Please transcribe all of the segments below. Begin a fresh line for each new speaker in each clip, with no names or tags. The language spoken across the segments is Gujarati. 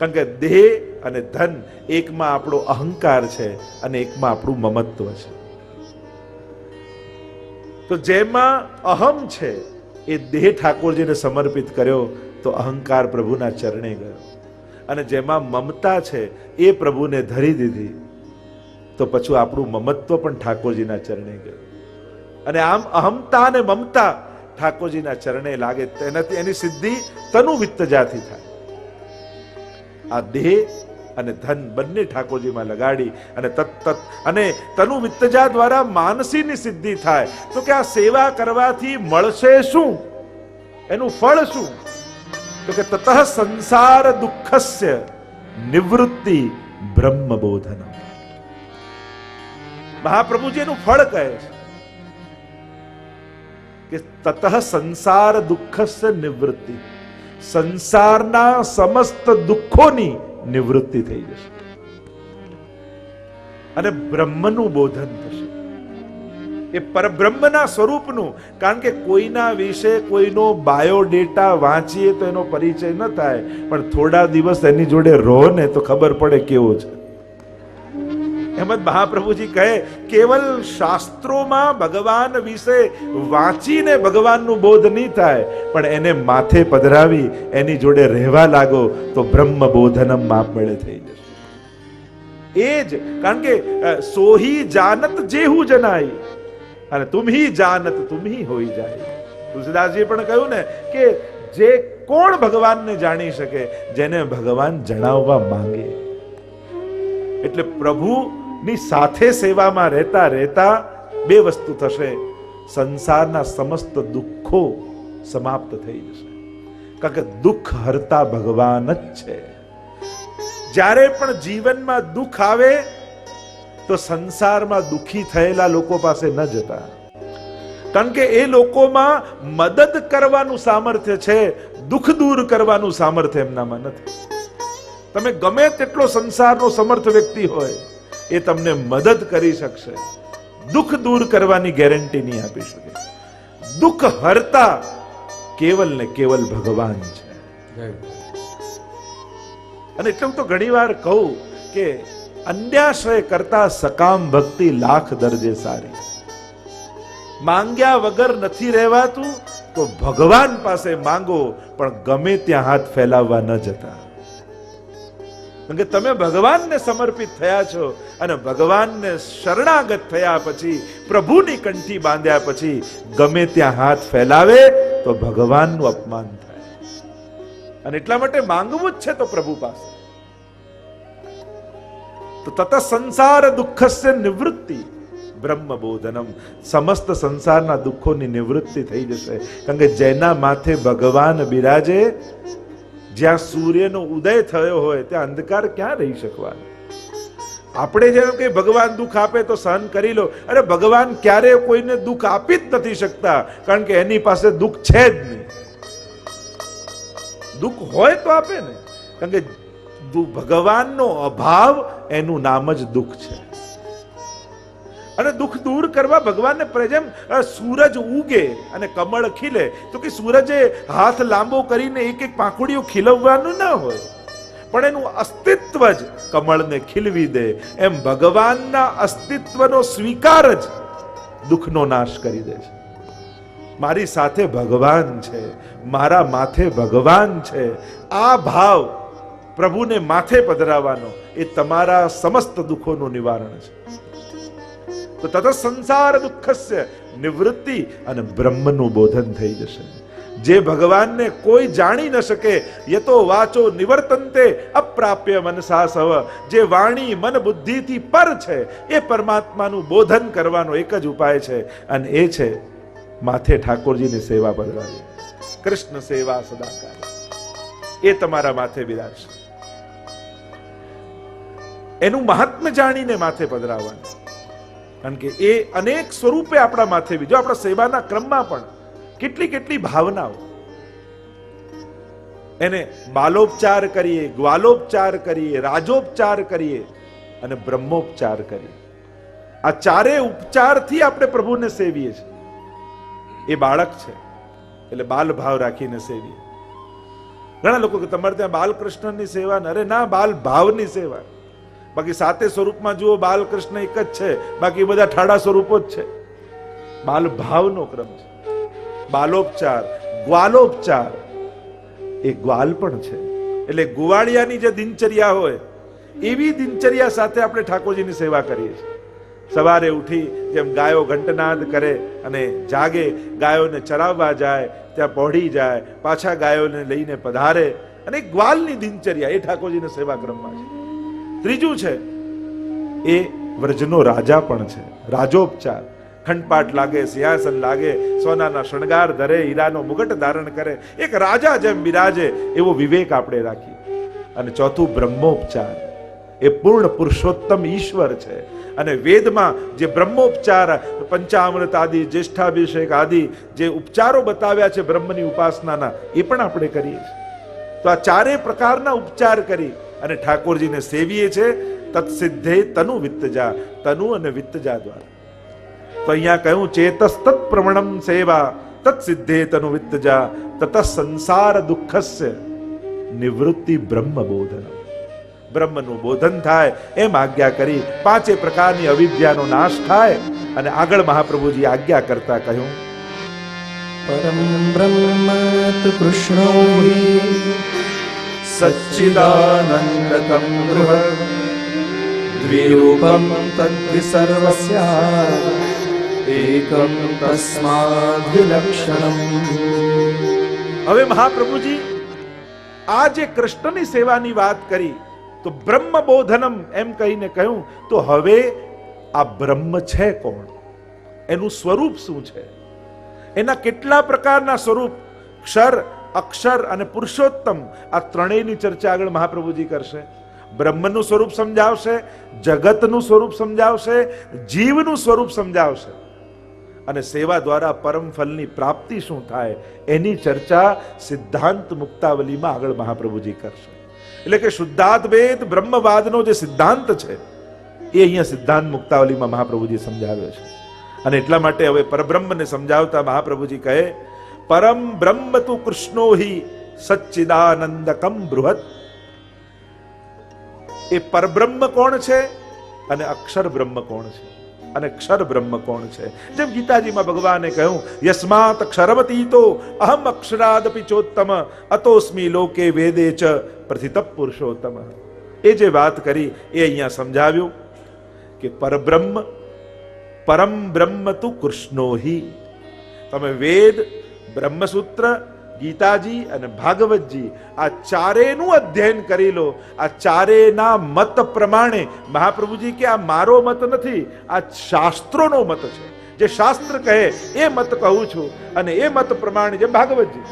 કારણ કે દેહ અને ધન એકમાં આપણો અહંકાર છે અને એકમાં આપણું મમત્વ છે. તો જેમાં અહમ છે એ દેહ ઠાકોરજીને સમર્પિત કર્યો તો અહંકાર પ્રભુના ચરણે ગયો, અને જેમાં મમતા છે એ પ્રભુને ધરી દીધી તો પછી આપણું મમત્વ પણ ઠાકોરજીના ચરણે ગયું. અને આમ અહમતા અને મમતા ઠાકોરજીના ચરણે લાગે તેનાથી એની સિદ્ધિ તનુ વિત્તજાથી થાય. આ દેહ અને ધન બંને ઠાકોરજીમાં લગાડી અને તનુ વિત્તજા દ્વારા માનસીની સિદ્ધિ થાય. તો કે આ સેવા કરવાથી મળશે શું, એનું ફળ શું? તો કે તતઃ સંસાર દુઃખસ્ય નિવૃત્તિ બ્રહ્મબોધનમ. મહાપ્રભુજી એનું ફળ કહે છે કે તતઃ સંસાર દુઃખસ્ય નિવૃત્તિ, સંસારના સમસ્ત દુઃખોની નિવૃત્તિ થઈ જશે અને બ્રહ્મનું બોધન થશે, એ પરબ્રહ્મના સ્વરૂપનું. કારણ કે કોઈના વિશે કોઈનો બાયોડેટા વાંચીએ તો એનો પરિચય ન થાય, પણ થોડા દિવસ એની જોડે રહો ને તો ખબર પડે કેવો છે. એમ જ મહાપ્રભુજી કહે કેવલ શાસ્ત્રોમાં ભગવાન વિશે વાંચીને ભગવાનનું બોધ નહીં થાય, પણ એને માથે પધરાવી એની જોડે રહેવા લાગો તો બ્રહ્મ બોધનમ આપમેળે થઈ જશે. એ જ કારણ કે સોહી જાનત જેહુ જનાઈ અને તુમ્હી જાનત તુમ્હી હોઈ જાય. તુલસીદાસજીએ પણ કહ્યું ને કે જે કોણ ભગવાનને જાણી શકે, જેને ભગવાન જણાવવા માંગે. એટલે પ્રભુની સાથે સેવામાં રહેતા રહેતા બે વસ્તુ થશે, સંસારના સમસ્ત દુઃખો સમાપ્ત થઈ જશે. કારણ કે દુઃખ હરતા ભગવાન જ છે. જ્યારે પણ જીવનમાં દુઃખ આવે તો સંસારમાં દુઃખી થયેલા લોકો પાસે ન જતા, કારણ કે એ લોકોમાં મદદ કરવાનું સામર્થ્ય છે, દુઃખ દૂર કરવાનું સામર્થ્ય એમનામાં નથી. તમે ગમે તેટલો સંસારનો સમર્થ વ્યક્તિ હોય, એ તમને મદદ કરી શકશે, દુઃખ દૂર કરવાની ગેરંટી નહીં આપી શકે. દુઃખ હરતા કેવલ ને કેવલ ભગવાન છે. અને એટલે હું તો ઘણી વાર કહું કે અન્યાશ્રય કરતા સકામ ભક્તિ લાખ દરજે સારી. માંગ્યા વગર નથી રહેવાતું તો ભગવાન પાસે માંગો, પણ ગમે ત્યાં હાથ ફેલાવવા ન જતા. કારણ કે તમે ભગવાનને સમર્પિત થયા છો અને ભગવાનને શરણાગત થયા પછી, પ્રભુની કંઠી બાંધ્યા પછી ગમે ત્યાં હાથ ફેલાવે તો ભગવાનનું અપમાન થાય. અને એટલા માટે માંગવું જ છે તો પ્રભુ પાસે. તો તત સંસાર દુઃખસ્ય નિવૃત્તિ બ્રહ્મબોધનમ, સમસ્ત સંસારના દુઃખોની નિવૃત્તિ થઈ જશે. કારણ કે જેના માથે ભગવાન બિરાજે, જ્યાં સૂર્યનો ઉદય થયો હોય ત્યાં અંધકાર ક્યાં રહી શકવાનો. આપણે જેમ કે ભગવાન દુઃખ આપે તો સહન કરી લો, અરે ભગવાન ક્યારે કોઈને દુઃખ આપી જ નથી શકતા, કારણ કે એની પાસે દુઃખ છે જ નહીં. દુઃખ હોય તો આપે ને, કારણ કે ભગવાનનો અભાવ એનું નામ જ દુઃખ છે. અને દુઃખ દૂર કરવા ભગવાનને જેમ સૂરજ ઉગે અને કમળ ખીલે, તો કે સૂરજે હાથ લાંબો કરીને એક એક પાંખુડીઓ ખીલવવાનું ન હોય, પણ એનું અસ્તિત્વ જ કમળને ખીલવી દે. એમ ભગવાનના અસ્તિત્વનો સ્વીકાર જ દુઃખનો નાશ કરી દે છે. મારી સાથે ભગવાન છે, મારા માથે ભગવાન છે, આ ભાવ પ્રભુને માથે પધરાવવાનો એ તમારા સમસ્ત દુઃખોનું નિવારણ છે. તો તત સંસાર દુઃખસ્ય નિવૃત્તિ અને બ્રહ્મનું બોધન થઈ જશે. જે ભગવાનને કોઈ જાણી ન શકે, યતો વાચો નિવર્તન્તે અપ્રાપ્ય મનસા સવ, જે વાણી મન બુદ્ધિથી પર છે, એ પરમાત્માનું બોધન કરવાનો એક જ ઉપાય છે, અને એ છે માથે ઠાકોરજીની સેવા પધરાવી. કૃષ્ણ સેવા સદાકાળ, એ તમારા માથે બિરાજશે. એનું મહાત્મ્ય જાણીને માથે પધરાવવાનું, કારણ કે એ અનેક સ્વરૂપે આપણા માથે બીજો. આપણા સેવાના ક્રમમાં પણ કેટલી કેટલી ભાવનાઓ, એને બાલોપચાર કરીએ, ગ્વાલોપચાર કરીએ, રાજોપચાર કરીએ અને બ્રહ્મોપચાર કરીએ. આ ચારે ઉપચારથી આપણે પ્રભુને સેવીએ છીએ. એ બાળક છે એટલે બાલ ભાવ રાખીને સેવીએ. ઘણા લોકો કે તમારે ત્યાં બાલકૃષ્ણની સેવા ને, અરે ના, બાલ ભાવની સેવા. બાકી સાતે સ્વરૂપમાં જુઓ બાલકૃષ્ણ એક જ છે, બાકી બધા ઠાડા સ્વરૂપો જ છે. બાલ ભાવનો ક્રમ છે. બાલોપચાર, ગ્વાલોપચાર, એ ગ્વાલ પણ છે. એટલે ગુવાળિયાની જે દિનચર્યા હોય એવી દિનચર્યા સાથે આપણે ઠાકોરજીની સેવા કરીએ છીએ. સવારે ઉઠી જેમ ગાયો ઘંટનાદ કરે અને જાગે, ગાયોને ચરાવવા જાય, ત્યાં પહોળી જાય, પાછા ગાયોને લઈને પધારે, અને ગ્વાલની દિનચર્યા એ ઠાકોરજીની સેવા ક્રમમાં છે. ત્રીજું છે એ વ્રજનો રાજા પણ છે. રાજોપચાર, ખંડપાટ લાગે, સિંહાસન લાગે, સોનાના શણગાર ધરે, હીરાનો મુગટ ધારણ કરે, એક રાજા જેમ બિરાજે એવો વિવેક આપણે રાખીએ. અને ચોથું બ્રહ્મોપચાર, એ પૂર્ણ પુરુષોત્તમ ઈશ્વર છે. અને વેદમાં જે બ્રહ્મોપચાર, પંચામૃત આદિ, જ્યેષ્ઠાભિષેક આદિ જે ઉપચારો બતાવ્યા છે બ્રહ્મની ઉપાસનાના, એ પણ આપણે કરીએ છીએ. તો આ ચારે પ્રકારના ઉપચાર કરી અને ઠાકોરજીને સેવીએ છે. તત્સિદ્ધે તનુ વિત્તજા, તનુ અને વિત્તજા દ્વારા. તો અહીંયા કહ્યું ચેતસ તત્ પ્રવણમ સેવા તત્સિદ્ધે તનુ વિત્તજા તત સંસાર દુઃખસ્ય નિવૃત્તિ બ્રહ્મ બોધન. બ્રહ્મનું બોધન થાય એમ આજ્ઞા કરી પાંચે પ્રકારની અવિદ્યાનો નાશ થાય. અને આગળ મહાપ્રભુજી આજ્ઞા કરતા કહ્યું
પરમ બ્રહ્મ તુ કૃષ્ણો
સચ્ચિદાનંદકં બૃહદ
દ્વિરૂપમ તદ્વિસર્વસ્યા એકમ તસ્માદ્ વિલક્ષણમ.
હવે મહાપ્રભુજી આ જે કૃષ્ણની સેવાની વાત કરી તો બ્રહ્મ બોધનમ એમ કહીને કહ્યું, તો હવે આ બ્રહ્મ છે કોણ, એનું સ્વરૂપ શું છે, એના કેટલા પ્રકારના સ્વરૂપ, ક્ષર, અક્ષર અને પુરુષોત્તમ, આ ત્રણેયની ચર્ચા આગળ મહાપ્રભુજી કરશે. બ્રહ્મનું સ્વરૂપ સમજાવશે, જગતનું સ્વરૂપ સમજાવશે, જીવનું સ્વરૂપ સમજાવશે, અને સેવા દ્વારા પરમ ફલની પ્રાપ્તિ શું થાય એની ચર્ચા સિદ્ધાંત મુક્તાવલીમાં આગળ મહાપ્રભુજી કરશે. એટલે કે શુદ્ધાદ્વૈત બ્રહ્મવાદનો જે સિદ્ધાંત છે એ અહીંયા સિદ્ધાંત મુક્તાવલીમાં મહાપ્રભુજી સમજાવ્યો છે. અને એટલા માટે હવે પરબ્રહ્મને સમજાવતા મહાપ્રભુજી કહે પરમ બ્રહ્મ તુ કૃષ્ણો હિ સચ્ચિદાનંદકમ બૃહદ. એ પરબ્રહ્મ કોણ છે અને અક્ષર બ્રહ્મ કોણ છે અને ક્ષર બ્રહ્મ કોણ છે. જેમ ગીતાજીમાં ભગવાને કહ્યું યસ્માત અક્ષરવતીતો અહમ અક્ષરાદપી ચોત્તમ અતોસ્મિ લોકે વેદે ચ પ્રથિત પુરુષોત્તમ. એ જે વાત કરી એ અહીંયા સમજાવ્યું કે પરબ્રહ્મ, પરમ બ્રહ્મ તુ કૃષ્ણો હિ. તમે વેદ, બ્રહ્મસૂત્ર, ગીતાજી અને ભાગવતજી આ ચારેનું અધ્યયન કરી લો. આ ચારેના મત પ્રમાણે મહાપ્રભુજી કે આ મારો મત નથી, આ શાસ્ત્રોનો મત છે. જે શાસ્ત્ર કહે એ મત કહું છું. અને એ મત પ્રમાણે જે ભાગવતજી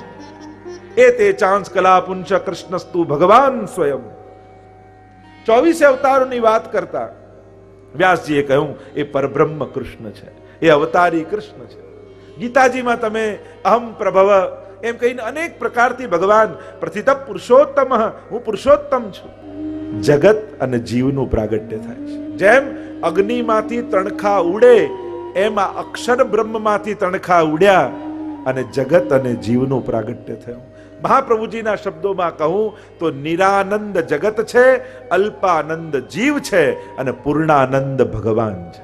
એ તે ચાંસ કલા પુંચ કૃષ્ણસ્તુ ભગવાન સ્વયં. 24 અવતારોની વાત કરતા વ્યાસજીએ કહ્યું એ પરબ્રહ્મ કૃષ્ણ છે, એ અવતારી કૃષ્ણ છે. ગીતાજીમાં તમે અહમ પ્રભવ એમ કહીને અનેક પ્રકારથી ભગવાન પ્રથિત પુરુષોત્તમ, હું પુરુષોત્તમ છું. જગત અને જીવનું પ્રાગટ્ય થાય છે. જેમ અગ્નિમાંથી તણખા ઉડે એમ આ અક્ષર બ્રહ્મમાંથી તણખા ઉડ્યા અને જગત અને જીવનું પ્રાગટ્ય થયું. મહાપ્રભુજીના શબ્દોમાં કહું તો નિરાનંદ જગત છે, અલ્પાનંદ જીવ છે અને પૂર્ણાનંદ ભગવાન છે.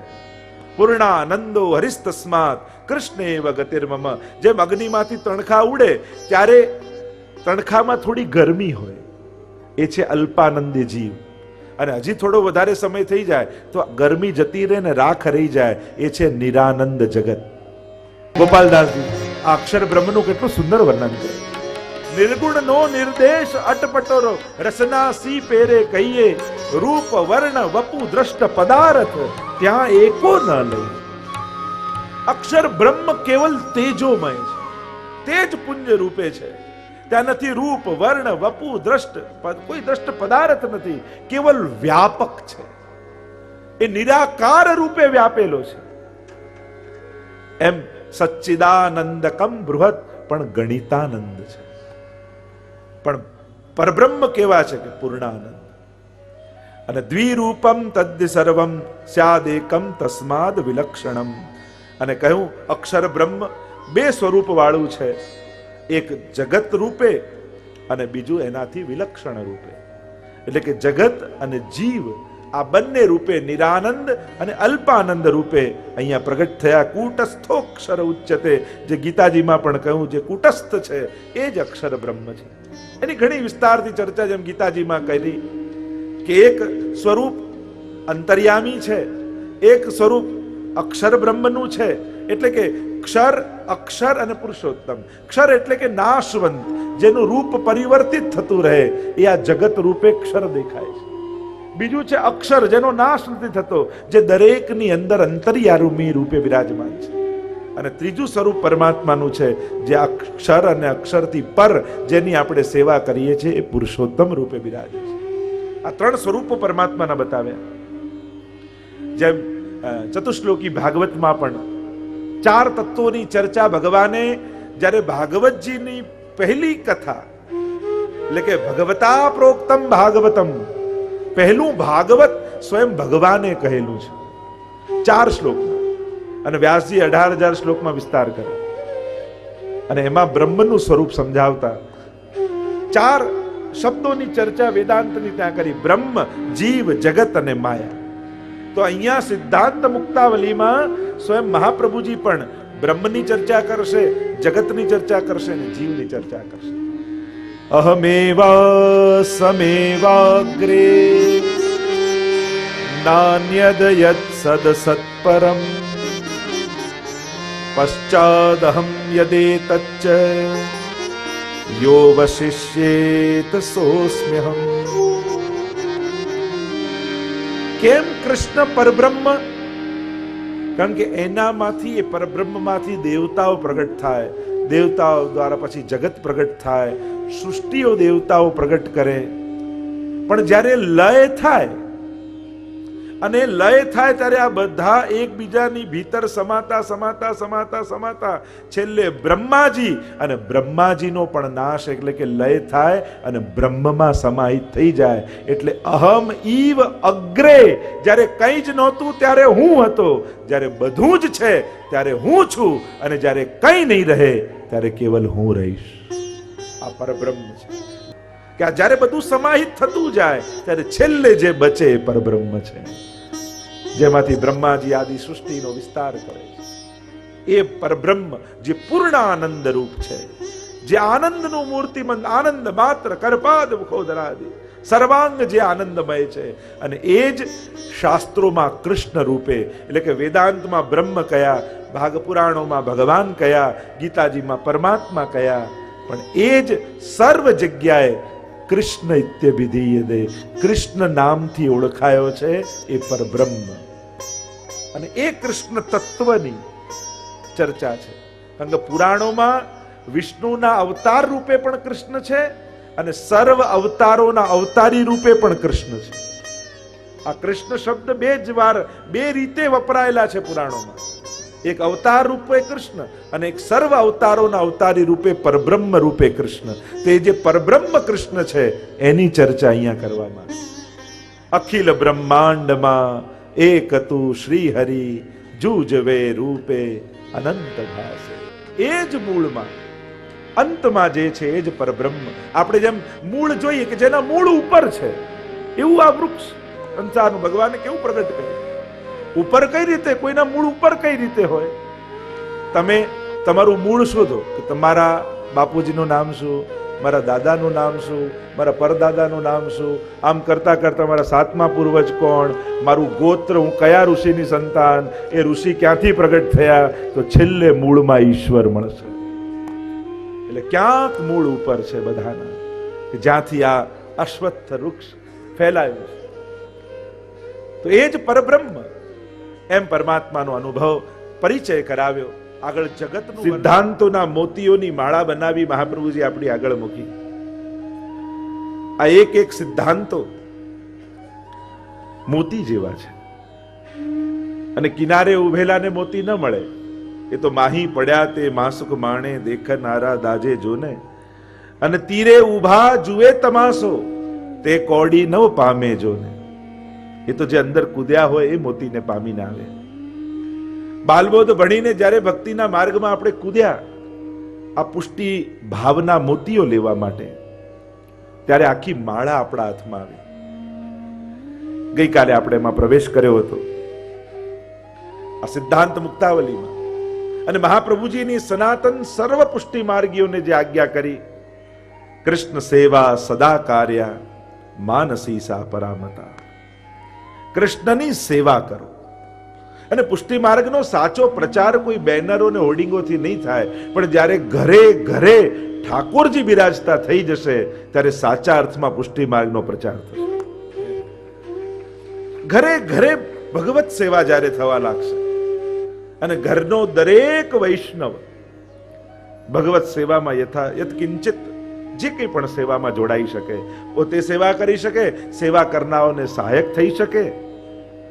પૂર્ણાનંદો હરિસ્તસ્માત કૃષ્ણેવ ગતિર્મમ. જેમ અગ્નિમાંથી તણખા ઉડે ત્યારે તણખામાં થોડી ગરમી હોય, એ છે અલ્પાનંદી જીવ. અને હજી થોડો વધારે સમય થઈ જાય તો ગરમી જતી રહે ને રાખ રહી જાય, એ છે નિરાનંદ જગત. ગોપાલદાસજી આ અક્ષર બ્રહ્મનું કેટલું સુંદર વર્ણન કરે. નિર્ગુણ નો નિર્દેશ અટપટોરો રસના સી પેરે કહીએ, રૂપ વર્ણ વપુ દ્રષ્ટ પદાર્થ ત્યાં એકો ન લઈ. અક્ષર બ્રહ્મ કેવલ તેજોમય છે, તેજ પુંજ રૂપે છે. ત્યાં નથી રૂપ વર્ણ વપુ દ્રષ્ટ, કોઈ દ્રષ્ટ પદાર્થ નથી, કેવલ વ્યાપક છે. એ નિરાકાર રૂપે વ્યાપેલો છે. એમ સચ્ચિદાનંદકમ બૃહદ પણ ગણિતાનંદ છે. પણ પરબ્રહ્મ કેવા છે કે પૂર્ણાનંદ. અને દ્વિરૂપમ તદ્ સર્વમ સ્યાદેકમ તસ્માદ વિલક્ષણમ. અને કહ્યું અક્ષર બ્રહ્મ બે સ્વરૂપ વાળું છે, એક જગત રૂપે અને બીજું એનાથી વિલક્ષણ રૂપે. એટલે કે જગત અને જીવ આ બંને રૂપે નિરાનંદ અને અલ્પાનંદ રૂપે અહીંયા પ્રગટ થયા. કૂટસ્થોક્ષર ઉચ્યતે, જે ગીતાજીમાં પણ કહ્યું, જે કૂટસ્થ છે એ જ અક્ષર બ્રહ્મ છે. એની ઘણી વિસ્તારથી ચર્ચા જેમ ગીતાજીમાં કરી કે એક સ્વરૂપ અંતર્યામી છે, એક સ્વરૂપ અક્ષર બ્રહ્મનું છે. એટલે કે ક્ષર, અક્ષર અને પુરુષોત્તમ. ક્ષર એટલે કે નાશવંત, જેનું રૂપ પરિવર્તિત થતું રહે, એ આ જગત રૂપે ક્ષર દેખાય છે. બીજું છે અક્ષર, જેનો નાશ નથી થતો, જે દરેકની અંદર અંતર્યામી રૂપે વિરાજમાન છે. અને ત્રીજું સ્વરૂપ પરમાત્માનું છે, જે અક્ષર અને અક્ષરથી પર જેની આપણે સેવા કરીએ છીએ, એ પુરુષોત્તમ રૂપે બિરાજે છે. આ ત્રણ સ્વરૂપો પરમાત્માના બતાવ્યા. જેમ ચતુશ્લોકી ભાગવતમાં પણ ચાર તત્વોની ચર્ચા ભગવાને જ્યારે ભાગવતજીની પહેલી કથા, એટલે કે ભગવતા પ્રોક્તમ ભાગવતમ, પહેલું ભાગવત સ્વયં ભગવાને કહેલું છે 4 શ્લોકમાં, અને વ્યાસજી 18,000 શ્લોકમાં વિસ્તાર કરે, અને એમાં બ્રહ્મનું સ્વરૂપ સમજાવતા 4 શબ્દોની ચર્ચા વેદાંતની ત્યાં કરી: બ્રહ્મ, જીવ, જગત અને માયા. તો અહીંયા સિદ્ધાંત મુક્તાવલીમાં સ્વયં મહાપ્રભુજી પણ બ્રહ્મની ચર્ચા કરશે, જગતની ચર્ચા કરશે અને જીવની ચર્ચા કરશે. અહમેવા સમેવાગ્રે નાન્યદ યદ સદ સત્પરમ પશ્ચાદહમ યદેતચ્ચ યો વશિષ્યેત સોસ્મ્યહમ. કેમ કૃષ્ણ પરબ્રહ્મ? કારણ કે એનામાંથી, એ પરબ્રહ્મમાંથી દેવતાઓ પ્રગટ થાય, દેવતાઓ દ્વારા પછી જગત પ્રગટ થાય, સૃષ્ટિઓ દેવતાઓ પ્રગટ કરે. પણ જ્યારે લય થાય, અને લય થાય ત્યારે આ બધા એકબીજાની ભીતર સમાતા સમાતા સમાતા સમાતા છેલ્લે બ્રહ્માજી, અને બ્રહ્માજીનો પણ નાશ, એટલે કે લય થાય અને બ્રહ્મમાં સમાહિત થઈ જાય. એટલે અહમ ઈવ અગ્રે, જ્યારે કંઈ જ નહોતું ત્યારે હું હતો, જ્યારે બધું જ છે ત્યારે હું છું, અને જ્યારે કંઈ નહીં રહે ત્યારે કેવલ હું રહીશ. આ પરબ્રહ્મ છે. કે આ જ્યારે બધું સમાહિત થતું જાય ત્યારે છેલ્લે જે બચે એ પરબ્રહ્મ છે, જેમાંથી બ્રહ્માજી આદિ સૃષ્ટિનો વિસ્તાર કરે છે. એ પરબ્રહ્મ જે પૂર્ણ આનંદ રૂપ છે, જે આનંદનું મૂર્તિમંત, આનંદ માત્ર કરપાદ મુખોદરાદિ સર્વાંગ જે આનંદમય છે. અને એ જ શાસ્ત્રોમાં કૃષ્ણ રૂપે, એટલે કે વેદાંતમાં બ્રહ્મ કયા, ભાગપુરાણોમાં ભગવાન કયા, ગીતાજીમાં પરમાત્મા કયા, પણ એ જ સર્વ જગ્યાએ કૃષ્ણ ઇત્યભિધીયતે, કૃષ્ણ નામથી ઓળખાયો છે એ પરબ્રહ્મ. અને એ કૃષ્ણ તત્વની ચર્ચા છે. કારણ કે પુરાણોમાં વિષ્ણુના અવતાર રૂપે પણ કૃષ્ણ છે, અને સર્વ અવતારોના અવતારી રૂપે પણ કૃષ્ણ છે. આ કૃષ્ણ શબ્દ બે રીતે વપરાયેલા છે પુરાણોમાં. એક અવતાર રૂપે કૃષ્ણ, અને એક સર્વ અવતારોના અવતારી રૂપે પરબ્રહ્મ રૂપે કૃષ્ણ. તે જે પરબ્રહ્મ કૃષ્ણ છે એની ચર્ચા અહીંયા કરવામાં આવી. અખિલ બ્રહ્માંડમાં એક તું શ્રી હરિ, જુજવે રૂપે અનંત ભાસે. એ જ મૂળમાં, અંતમાં જે છે એ જ પરબ્રહ્મ. આપણે જેમ મૂળ જોઈએ કે જેના મૂળ ઉપર છે, એવું આ વૃક્ષ સંસારનું ભગવાને કેવું પ્રગટ કર્યું. ઉપર કઈ રીતે? કોઈના મૂળ ઉપર કઈ રીતે હોય? તમે તમારું મૂળ શોધો કે તમારા બાપુજીનું નામ શું, મારા દાદાનું નામ શું, મારા પરદાદાનું નામ શું, આમ કરતા કરતા મારા 7મા પૂર્વજ કોણ, મારું ગોત્ર, હું કયા ઋષિની સંતાન, એ ઋષિ ક્યાંથી પ્રગટ થયા, તો છેલ્લે મૂળમાં ઈશ્વર મળશે. એટલે ક્યાંક મૂળ ઉપર છે બધાના, કે જ્યાંથી આ અશ્વત્થ વૃક્ષ ફેલાયું છે. તો એ જ પરબ્રહ્મ. એમ પરમાત્માનો અનુભવ પરિચય કરાવ્યો. આગળ જગતનું સિદ્ધાંતોના મોતીઓની માળા બનાવી મહાપ્રભુજી આપણી આગળ મૂકી. આ એક એક સિદ્ધાંતો મોતી જેવા છે, અને કિનારે ઉભેલાને મોતી ન મળે. એ તો માહી પડ્યા તે માસુક માણે, દેખનારા દાજે જોને, અને તીરે ઉભા જુએ તમાસો, તે કોડી ન પામે જોને. એ તો જે અંદર કૂદ્યા હોય એ મોતીને પામીને આવે. બાલબોધ ભણીને જ્યારે ભક્તિના માર્ગમાં આપણે કૂદ્યા, આ પુષ્ટિ ભાવના મોતીઓ લેવા માટે, ત્યારે આખી માળા આપણા હાથમાં આવી. ગઈકાલે આપણે એમાં પ્રવેશ કર્યો હતો આ સિદ્ધાંત મુક્તાવલીમાં, અને મહાપ્રભુજીની સનાતન સર્વ પુષ્ટિ માર્ગીઓને જે આજ્ઞા કરી, કૃષ્ણ સેવા સદા કાર્યા માનસી સા પરામતા, કૃષ્ણની સેવા કરો. અને પુષ્ટિ માર્ગનો સાચો પ્રચાર કોઈ બેનરો ને હોર્ડિંગોથી નહીં થાય, પણ જ્યારે ઘરે ઘરે ઠાકોરજી બિરાજતા થઈ જશે ત્યારે સાચા અર્થમાં પુષ્ટિ માર્ગનો પ્રચાર થશે. ઘરે ઘરે ભગવત સેવા જ્યારે થવા લાગશે અને ઘરનો દરેક વૈષ્ણવ ભગવત સેવામાં યત્કિંચિત જે કંઈ પણ સેવામાં જોડાઈ શકે, પોતે સેવા કરી શકે, સેવા કરનારાઓને સહાયક થઈ શકે,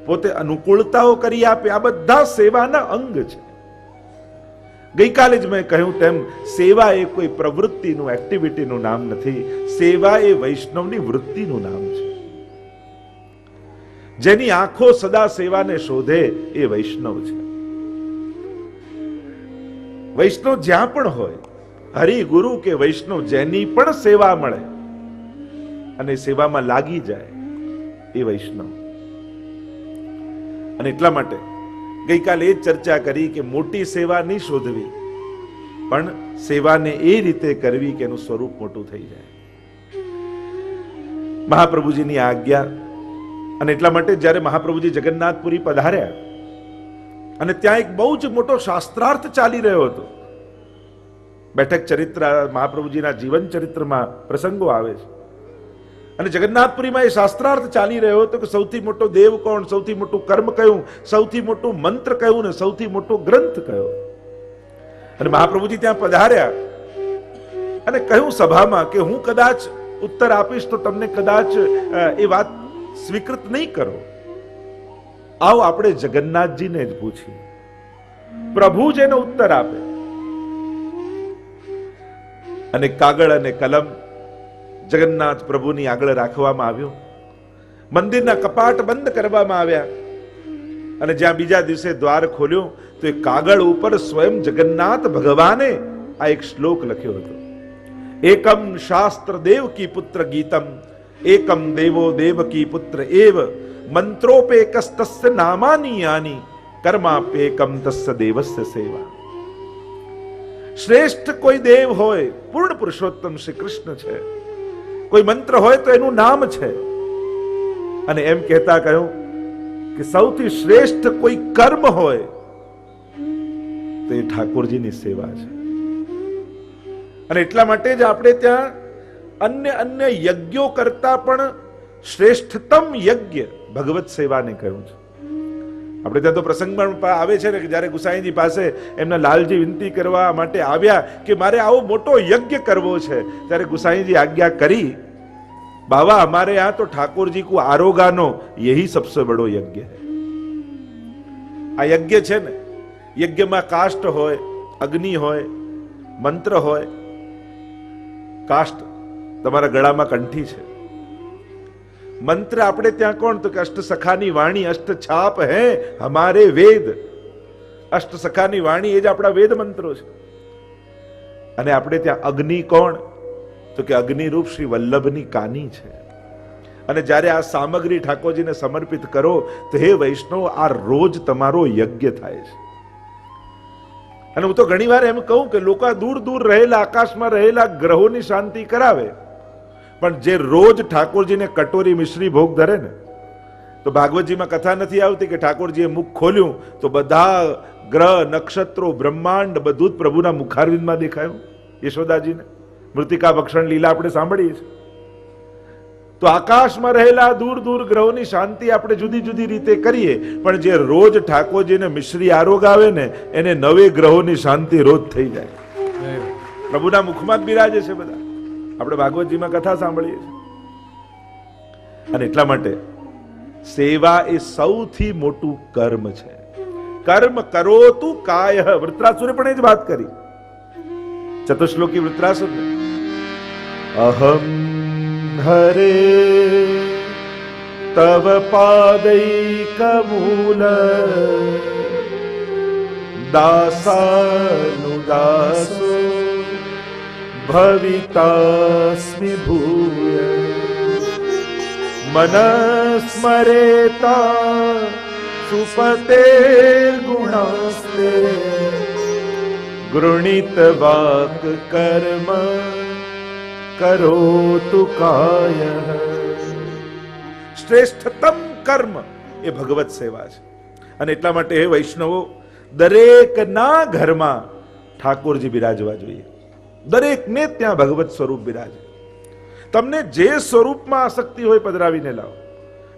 પોતે અનુકૂળતાઓ કરી આપે, આ બધા સેવાના અંગ છે. ગઈકાલે જ મેં કહ્યું તેમ સેવા એ કોઈ પ્રવૃત્તિનું, એક્ટિવિટીનું નામ નથી. સેવા એ વૈષ્ણવની વૃત્તિનું નામ છે. જેની આંખો સદા સેવાને શોધે એ વૈષ્ણવ છે. વૈષ્ણવ જ્યાં પણ હોય, હરિ ગુરુ કે વૈષ્ણવ જેની પણ સેવા મળે અને સેવામાં લાગી જાય એ વૈષ્ણવ. અને એટલા માટે ગઈકાલે એ ચર્ચા કરી કે મોટી સેવા નહીં શોધવી, પણ સેવાને એ રીતે કરવી કે એનું સ્વરૂપ મોટું થઈ જાય. મહાપ્રભુજીની આજ્ઞા. અને એટલા માટે જ્યારે મહાપ્રભુજી જગન્નાથપુરી પધાર્યા અને ત્યાં એક બહુ જ મોટો શાસ્ત્રાર્થ ચાલી રહ્યો હતો. બેઠક ચરિત્ર મહાપ્રભુજીના જીવન ચરિત્રમાં પ્રસંગો આવે છે, અને જગન્નાથપુરીમાં એ શાસ્ત્રાર્થ ચાલી રહ્યો હતો કે સૌથી મોટો દેવ કોણ, સૌથી મોટું કર્મ કયું, સૌથી મોટું મંત્ર કયું ને સૌથી મોટો ગ્રંથ કયો. અને મહાપ્રભુજી ત્યાં પધાર્યા અને કહ્યું સભામાં કે હું કદાચ ઉત્તર આપીશ તો તમને કદાચ એ વાત સ્વીકૃત નહીં કરો. આવો આપણે જગન્નાથજીને જ પૂછીએ, પ્રભુ જેનો ઉત્તર આપે. અને કાગળ અને કલમ જગન્નાથ પ્રભુની આગળ રાખવામાં આવ્યું. મંદિરના કપાટ બંધ કરવામાં આવ્યા અને જ્યાં બીજા દિવસે દ્વાર ખોલ્યું તો એ કાગળ ઉપર સ્વયં જગન્નાથ ભગવાને આ એક શ્લોક લખ્યો હતો. એકમ શાસ્ત્ર દેવ કી પુત્ર ગીતમ, એકમ દેવો દેવકી પુત્ર એવ, મંત્રોપેકસ્તસ્ય નામાની યાની, કર્માપ્યેકમ તસ્ય દેવસ્ય સેવા. શ્રેષ્ઠ કોઈ દેવ હોય, પૂર્ણ પુરુષોત્તમ શ્રી કૃષ્ણ છે. કોઈ મંત્ર હોય તો એનું નામ છે. અને એમ કહેતા કહ્યું કે સૌથી શ્રેષ્ઠ કોઈ કર્મ હોય તો એ ઠાકોરજીની સેવા છે. અને એટલા માટે જ આપણે ત્યાં અન્ય યજ્ઞો કરતા પણ શ્રેષ્ઠતમ યજ્ઞ ભગવત સેવાને કહ્યું છે. આપણે ત્યાં તો પ્રસંગમાં આવે છે ને કે જ્યારે ગુસાઈજી પાસે એમના લાલજી વિનંતી કરવા માટે આવ્યા કે મારે આવો મોટો યજ્ઞ કરવો છે, ત્યારે ગુસાઈજી આજ્ઞા કરી, બાબા हमारे यहाँ तो ठाकुर जी को आरोगानो यही सबसे बड़ो यज्ञ है. આ યજ્ઞ છે ને, યજ્ઞમાં કાષ્ટ હોય, અગ્નિ હોય, મંત્ર હોય. કાષ્ટ તમારા ગળામાં કંઠી છે. મંત્ર આપણે ત્યાં કોણ તો કે અષ્ટ સખાની વાણી, અષ્ટ છાપ હે હમારે વેદ. અષ્ટ સખાની વાણી એ જ આપણા વેદ મંત્રો છે. અને આપણે ત્યાં અગ્નિ કોણ તો કે અગ્નિરૂપ શ્રી વલ્લભની કાની છે. અને જ્યારે આ સામગ્રી ઠાકોરજીને સમર્પિત કરો તો હે વૈષ્ણવ, આ રોજ તમારો યજ્ઞ થાય છે. અને હું તો ઘણી વાર એમ કહું કે લોકો દૂર દૂર રહેલા, આકાશમાં રહેલા ગ્રહોની શાંતિ કરાવે, પણ જે રોજ ઠાકોરજીને કટોરી મિશ્રી ભોગ ધરે ને, તો ભાગવતજીમાં કથા નથી આવતી કે ઠાકોરજીએ મુખ ખોલ્યું તો બધા ગ્રહ, નક્ષત્રો, બ્રહ્માંડ બધું જ પ્રભુના મુખારવિંદમાં દેખાયું. યશોદાજીને મૃતિકા ભક્ષણ લીલા આપણે સાંભળીએ છીએ. તો આકાશમાં રહેલા દૂર દૂર ગ્રહોની શાંતિ આપણે જુદી જુદી રીતે કરીએ, પણ જે રોજ ઠાકોરજીને મિશ્રી આરોગ આવે ને એને નવે ગ્રહોની શાંતિ રોજ થઈ જાય. પ્રભુના મુખમાં જ બિરાજે છે બધા. આપણે ભાગવતજીમાં કથા સાંભળીએ છીએ. અને એટલા માટે સેવા એ સૌથી મોટું કર્મ છે. કર્મ કરો તું કાય. વૃત્રાસુરે પણ એ જ વાત કરી. ચતુશ્લોકી વૃત્રાસુર, અહમ હરે તવ પાદૈકમૂલ દાસાનુદાસો ભવિતાસ્મિ ભૂય મનસ્મરેતા સુપતે ગુણાસ્તે ગૃણીત વાક કર્મ કરોતુ કાય. શ્રેષ્ઠતમ કર્મ એ ભગવત સેવા છે. અને એટલા માટે હે વૈષ્ણવો, દરેકના ઘરમાં ઠાકોરજી બિરાજવા જોઈએ. દરેકને ત્યાં ભગવત સ્વરૂપ બિરાજે. તમને જે સ્વરૂપમાં આસક્તિ હોય પધરાવીને લાવો.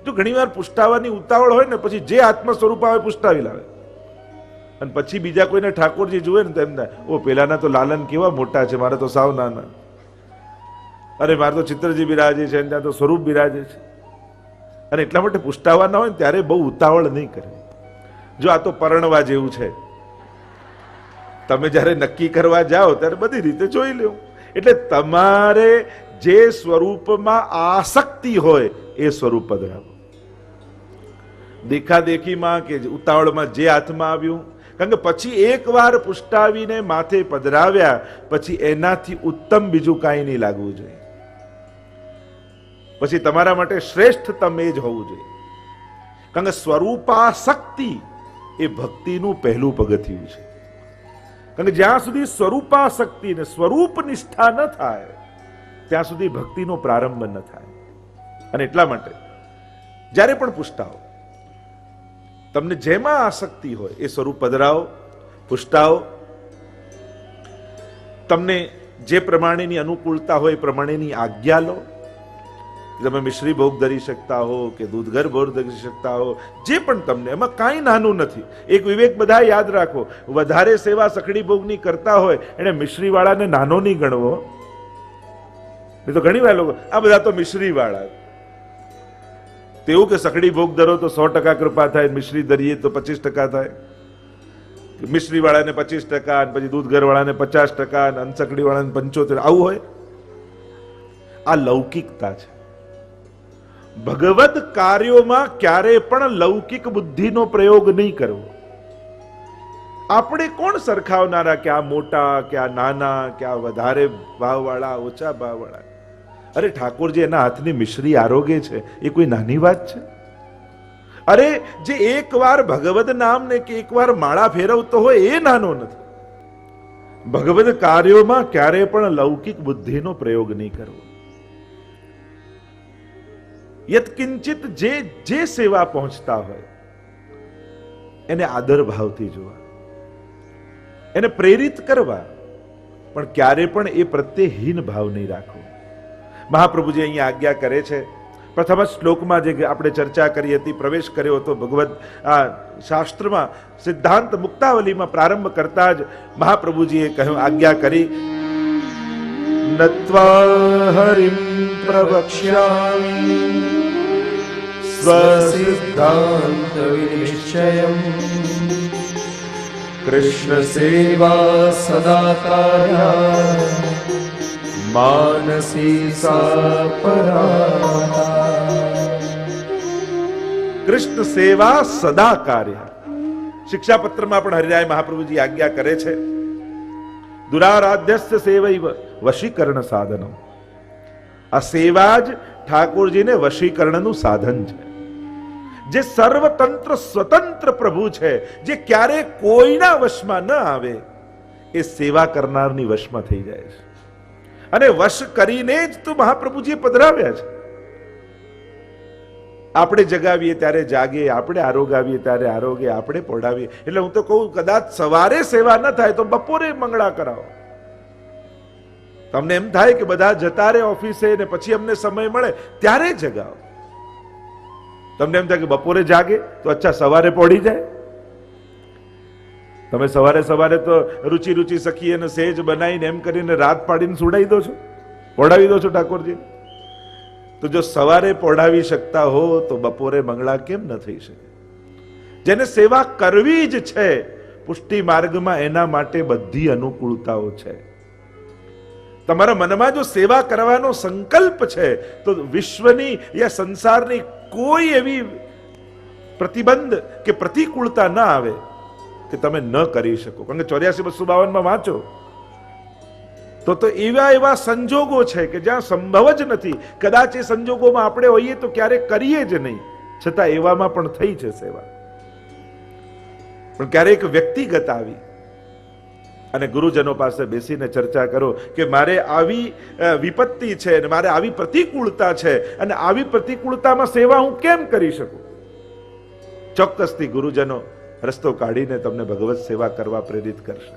જો ઘણીવાર પુષ્ટાવાની ઉતાવળ હોય ને, પછી જે આત્મ સ્વરૂપ આવે પુષ્ટાવી લાવે, અને પછી બીજા કોઈને ઠાકોરજી જુએ ને તો એમ થાય, ઓ પેલાના તો લાલન કેવા મોટા છે, મારે તો સાવ નાના. અરે મારે તો ચિત્રજી બિરાજે છે, ત્યાં તો સ્વરૂપ બિરાજે છે. અને એટલા માટે પુષ્ટાવાના હોય ને ત્યારે બહુ ઉતાવળ નહીં કરે. જો આ તો પરણવા જેવું છે, તમે જ્યારે નક્કી કરવા જાઓ ત્યારે બધી રીતે જોઈ લેવું. એટલે તમારે જે સ્વરૂપમાં આસક્તિ હોય એ સ્વરૂપ પધરાવો. દેખાદેખીમાં કે ઉતાવળમાં જે હાથમાં આવ્યું, કારણ કે પછી એકવાર પુષ્ટાવીને માથે પધરાવ્યા પછી એનાથી ઉત્તમ બીજું કાંઈ નહીં લાગવું જોઈએ. પછી તમારા માટે શ્રેષ્ઠતમ એ જ હોવું જોઈએ. કારણ કે સ્વરૂપાસક્તિ એ ભક્તિનું પહેલું પગથિયું છે. કારણ કે જ્યાં સુધી સ્વરૂપાસક્તિ ને સ્વરૂપ નિષ્ઠા ન થાય ત્યાં સુધી ભક્તિનો પ્રારંભ ન થાય. અને એટલા માટે જ્યારે પણ પુષ્ટાવો, તમને જેમાં આસક્તિ હોય એ સ્વરૂપ પધરાવો, પુષ્ટાવો. તમને જે પ્રમાણેની અનુકૂળતા હોય એ પ્રમાણેની આજ્ઞા લો. તમે મિશ્રી ભોગ ધરી શકતા હો કે દૂધઘર ભોગ ધરી શકતા હો, જે પણ તમને, એમાં કાંઈ નાનું નથી. એક વિવેક બધા યાદ રાખો, વધારે સેવા સખડી ભોગની કરતા હોય એને મિશ્રી વાળાને નાનો નહીં ગણવો. એ તો ઘણી વાર લોકો આ બધા તો મિશ્રી વાળા, તેવું કે સખડી ભોગ ધરો તો 100% કૃપા થાય, મિશ્રી ધરીએ તો 25% થાય. મિશ્રી વાળાને 25%, પછી દૂધઘર વાળાને 50%, અને અનસકડી વાળાને 75%, આવું હોય. આ લૌકિકતા છે. ભગવત કાર્યોમાં ક્યારે પણ લૌકિક બુદ્ધિનો પ્રયોગ નહીં કરવો. આપણે કોણ સરખાવનારા કે આ મોટા કે આ નાના કે આ વધારે ભાવવાળા ઓછા ભાવવાળા? અરે ઠાકોરજી એના હાથની મિશ્રી આરોગે છે એ કોઈ નાની વાત છે? અરે જે એકવાર ભગવદ નામને કે એકવાર માળા ફેરવતો હોય એ નાનો નથી. ભગવદ કાર્યોમાં ક્યારે પણ લૌકિક બુદ્ધિનો પ્રયોગ નહીં કરવો. યત્કિંચિત જે સેવા પહોંચતા હોય એને આદર ભાવથી જોવા, એને પ્રેરિત કરવા, પણ ક્યારે પણ એ પ્રત્યે હીન ભાવ નહીં રાખવો. મહાપ્રભુજી અહીંયા આજ્ઞા કરે છે. પ્રથમ શ્લોકમાં જે આપણે ચર્ચા કરી હતી, પ્રવેશ કર્યો હતો ભગવદ આ શાસ્ત્રમાં, સિદ્ધાંત મુક્તાવલીમાં પ્રારંભ કરતા જ મહાપ્રભુજીએ કહ્યું, આજ્ઞા કરી, નત્વા હરિમ પ્રવક્ષ્યામિ
સ્વસિદ્ધાંત વિનિશ્ચયમ કૃષ્ણ સેવા સદા કાર્યા માનસી સા પરા.
કૃષ્ણ સેવા સદા કાર્ય. શિક્ષાપત્રમાં પણ હરિરાય મહાપ્રભુજી આજ્ઞા કરે છે, દુરારાધ્યસ્ય સેવૈવ વશીકરણ સાધનો. આ સેવા જ ઠાકોરજીને વશીકરણનું સાધન છે. જે સર્વતંત્ર સ્વતંત્ર પ્રભુ છે, જે ક્યારે કોઈના વશમાં ન આવે, એ સેવા કરનારની વશમાં થઈ જાય છે. અને વશ કરીને જ તો મહાપ્રભુજીએ પધરાવ્યા છે. આપણે જગાવીએ ત્યારે જાગે, આપણે આરોગાવીએ ત્યારે આરોગે, આપણે પોઢાવીએ. એટલે હું તો કહું, કદાચ સવારે સેવા ન થાય તો બપોરે મંગળા કરાવો. તમને એમ થાય કે બધા જતા રહે ઓફિસે ને પછી અમને સમય મળે ત્યારે જગાવો. તમને એમ થાય કે બપોરે જાગે તો અચ્છા સવારે પોઢી જાય. તમે સવારે સવારે તો રૂચિ રૂચિ સખી અને સેજ બનાવીને એમ કરીને રાત પાડીને સુડાવી દો છો, પોઢાવી દો છો ઠાકોરજી. તો જો સવારે પોઢાવી શકતા હો તો બપોરે મંગળા કેમ ન થઈ શકે? જેને સેવા કરવી જ છે પુષ્ટિ માર્ગમાં, એના માટે બધી અનુકૂળતાઓ છે. તમારા મનમાં જો સેવા કરવાનો સંકલ્પ છે તો વિશ્વની યા સંસારની કોઈ એવી પ્રતિબંધ કે પ્રતિકૂળતા ન આવે કે તમે ન કરી શકો. કારણ કે 84-252 વાંચો, તો એવા એવા સંજોગો છે કે જ્યાં સંભવ જ નથી. કદાચ એ સંજોગોમાં આપણે હોઈએ તો ક્યારેક કરીએ જ નહીં, છતાં એવામાં પણ થઈ છે સેવા. પણ ક્યારેક વ્યક્તિગત આવી અને ગુરુજનો પાસે બેસીને ચર્ચા કરો કે મારે આવી વિપત્તિ છે અને મારે આવી પ્રતિકૂળતા છે અને આવી પ્રતિકૂળતામાં સેવા હું કેમ કરી શકું. ચોક્કસથી ગુરુજનો રસ્તો કાઢીને તમને ભગવત સેવા કરવા પ્રેરિત કરશે.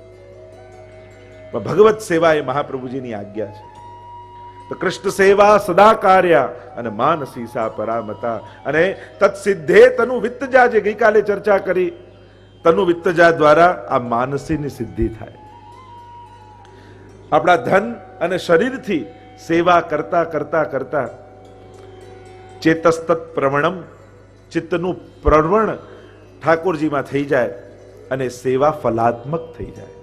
ભગવત સેવા એ મહાપ્રભુજીની આજ્ઞા છે. તો કૃષ્ણ સેવા સદા કાર્ય અને માનસી સા પરામતા. અને તત્સિદ્ધે તનુ વિત્તજા, જે ગઈકાલે ચર્ચા કરી, તનુ વિત્તજા દ્વારા આ માનસીની સિદ્ધિ થાય. આપણા ધન અને શરીરથી સેવા કરતા કરતા કરતા ચેતસ્તત પ્રવણમ, ચિત્તનું પ્રવણ ઠાકોરજીમાં થઈ જાય અને સેવા ફલાત્મક થઈ જાય.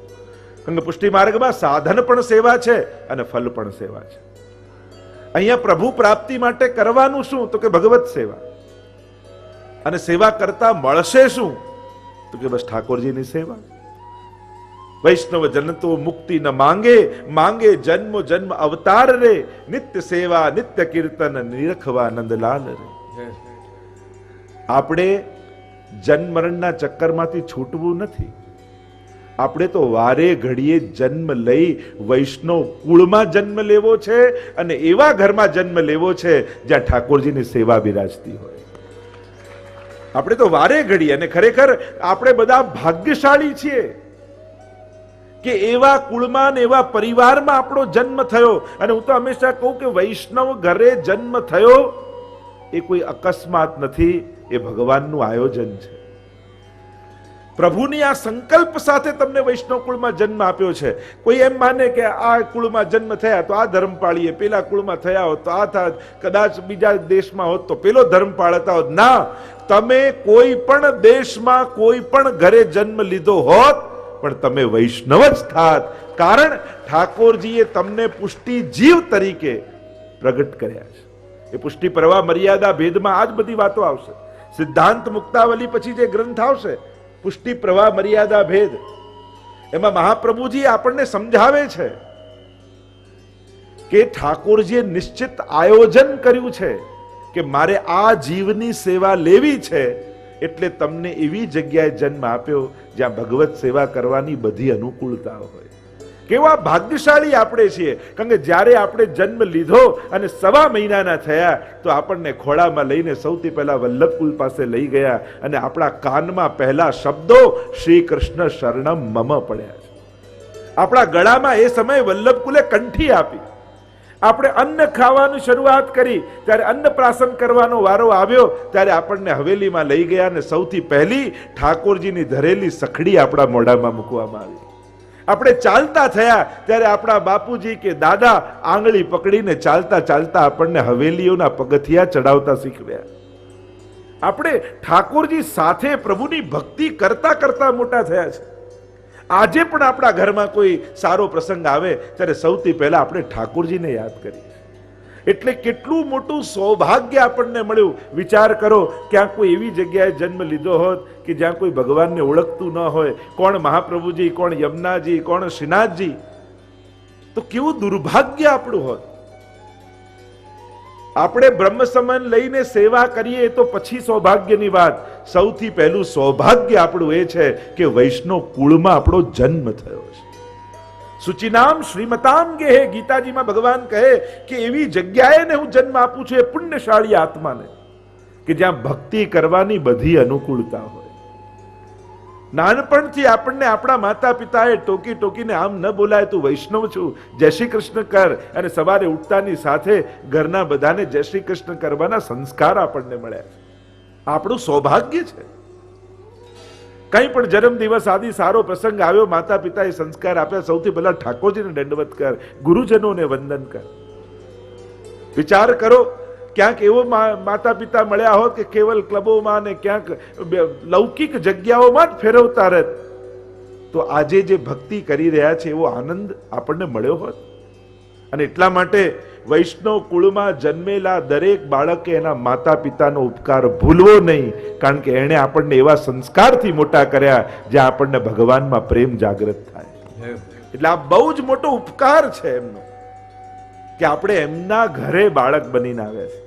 કારણ કે પુષ્ટિ માર્ગમાં સાધન પણ સેવા છે અને ફલ પણ સેવા છે. અહીંયા પ્રભુ પ્રાપ્તિ માટે કરવાનું શું? તો કે ભગવત સેવા. અને સેવા કરતા મળશે શું? તો કે બસ ઠાકોરજીની સેવા. વૈષ્ણવ જન તો મુક્તિ ન માંગે, માંગે જન્મ જન્મ અવતાર રે, નિત્ય સેવા નિત્ય કીર્તન નિરખવા નંદલાલ રે. આપણે જન્મ મરણના ચક્કરમાંથી છૂટવું નથી. આપણે તો વારે ઘડીએ જન્મ લઈ વૈષ્ણવ કુળમાં જન્મ લેવો છે અને એવા ઘરમાં જન્મ લેવો છે જ્યાં ઠાકોરજીની સેવા બિરાજતી હોય. આપણે તો વારે ઘડી, અને ખરેખર આપણે બધા ભાગ્યશાળી છીએ કે એવા કુળમાં ને એવા પરિવારમાં આપણો જન્મ થયો. અને હું તો હંમેશા કહું કે વૈષ્ણવ ઘરે જન્મ થયો એ કોઈ અકસ્માત નથી, એ ભગવાનનું આયોજન છે. પ્રભુની આ સંકલ્પ સાથે તમને વૈષ્ણવ કુળમાં જન્મ આપ્યો છે. કોઈ એમ માને કે આ કુળમાં જન્મ થયા તો આ ધર્મ પાળીએ, પેલા કુળમાં થયા હોત તો આ થાત, કદાચ બીજા દેશમાં હોત તો પેલો ધર્મ પાળતા હોત. ના, તમે કોઈ પણ દેશમાં કોઈ પણ ઘરે જન્મ લીધો હોત પણ તમે વૈષ્ણવ જ થાત. કારણ ઠાકોરજીએ તમને પુષ્ટિ જીવ તરીકે પ્રગટ કર્યા છે. એ પુષ્ટિ પ્રવાહ મર્યાદા ભેદમાં આ જ બધી વાતો આવશે. સિદ્ધાંત મુક્તાવલી પછી જે ગ્રંથ આવશે પુષ્ટિ પ્રવાહ મર્યાદા ભેદ, એમાં મહાપ્રભુજી આપણને સમજાવે છે કે ઠાકોરજીએ નિશ્ચિત આયોજન કર્યું છે કે મારે આ જીવની સેવા લેવી છે, એટલે તમને એવી જગ્યાએ જન્મ આપ્યો જ્યાં ભગવત સેવા કરવાની બધી અનુકૂળતા હોય. કેવા ભાગ્યશાળી આપણે છીએ. કારણ કે જ્યારે આપણે જન્મ લીધો અને 1.5 મહિનાના થયા તો આપણને ખોળામાં લઈને સૌથી પહેલા વલ્લભકુલ પાસે લઈ ગયા અને આપણા કાનમાં પહેલા શબ્દો શ્રી કૃષ્ણ શરણમ મમ પડ્યા છે. આપણા ગળામાં એ સમયે વલ્લભકુલે કંઠી આપી. આપણે અન્ન ખાવાની શરૂઆત કરી ત્યારે અન્નપ્રાશન કરવાનો વારો આવ્યો ત્યારે આપણને હવેલીમાં લઈ ગયા અને સૌથી પહેલી ઠાકોરજીની ધરેલી સખડી આપણા મોઢામાં મૂકવામાં આવી. આપણે ચાલતા થયા ત્યારે આપણા બાપુજી કે દાદા આંગળી પકડીને ચાલતા ચાલતા આપણને હવેલીઓના પગથિયા ચડાવતા શીખવ્યા. આપણે ઠાકોરજી સાથે પ્રભુની ભક્તિ કરતા કરતા મોટા થયા છે. આજે પણ આપણા ઘરમાં કોઈ સારો પ્રસંગ આવે ત્યારે સૌથી પહેલા આપણે ઠાકોરજીને યાદ કરીએ. એટલે કેટલું મોટું સૌભાગ્ય આપણને મળ્યું. વિચાર કરો, ક્યાંક કોઈ એવી જગ્યાએ જન્મ લીધો હોત કે જ્યાં કોઈ ભગવાનને ઓળખતું ન હોય, કોણ મહાપ્રભુજી, કોણ યમુનાજી, કોણ શ્રીનાથજી, તો કેવું દુર્ભાગ્ય આપણું હોત. આપણે બ્રહ્મ સમાન લઈને સેવા કરીએ તો પછી સૌભાગ્યની વાત. સૌથી પહેલું સૌભાગ્ય આપણું એ છે કે વૈષ્ણવ કુળમાં આપણો જન્મ થયો છે. સુચિનામ શ્રીમતામ ગેહે, ગીતાજીમાં ભગવાન કહે કે એવી જગ્યાએ ને હું જન્મ આપું છું એ પુણ્યશાળી આત્માને કે જ્યાં ભક્તિ કરવાની બધી અનુકૂળતા હોય. નાનપણથી આપણને આપણા માતા પિતાએ ટોકી ટોકીને આમ ન બોલાય, તું વૈષ્ણવ છું, જય શ્રી કૃષ્ણ કર, અને સવારે ઉઠતાની સાથે ઘરના બધાને જય શ્રી કૃષ્ણ કરવાના સંસ્કાર આપણને મળ્યા છે. આપણું સૌભાગ્ય છે. કંઈ પણ જન્મદિવસ આદિ સારો પ્રસંગ આવ્યો, માતા પિતાએ સંસ્કાર આપ્યા, સૌથી પહેલા ઠાકોરજીને દંડવત કર, ગુરુજનોને વંદન કર. વિચાર કરો, ક્યાંક એવો માતા પિતા મળ્યા હોત કે કેવલ ક્લબોમાં ને ક્યાંક લૌકિક જગ્યાઓમાં જ ફેરવતા રહેત તો આજે જે ભક્તિ કરી રહ્યા છે એવો આનંદ આપણને મળ્યો હોત. અને એટલા માટે વૈષ્ણવ કુળમાં જન્મેલા દરેક બાળકે એના માતા પિતાનો ઉપકાર ભૂલવો નહીં, કારણ કે એણે આપણને એવા સંસ્કારથી મોટા કર્યા જ્યાં આપણને ભગવાનમાં પ્રેમ જાગૃત થાય. એટલે આ બહુ જ મોટો ઉપકાર છે એમનો કે આપણે એમના ઘરે બાળક બનીને આવ્યા છે.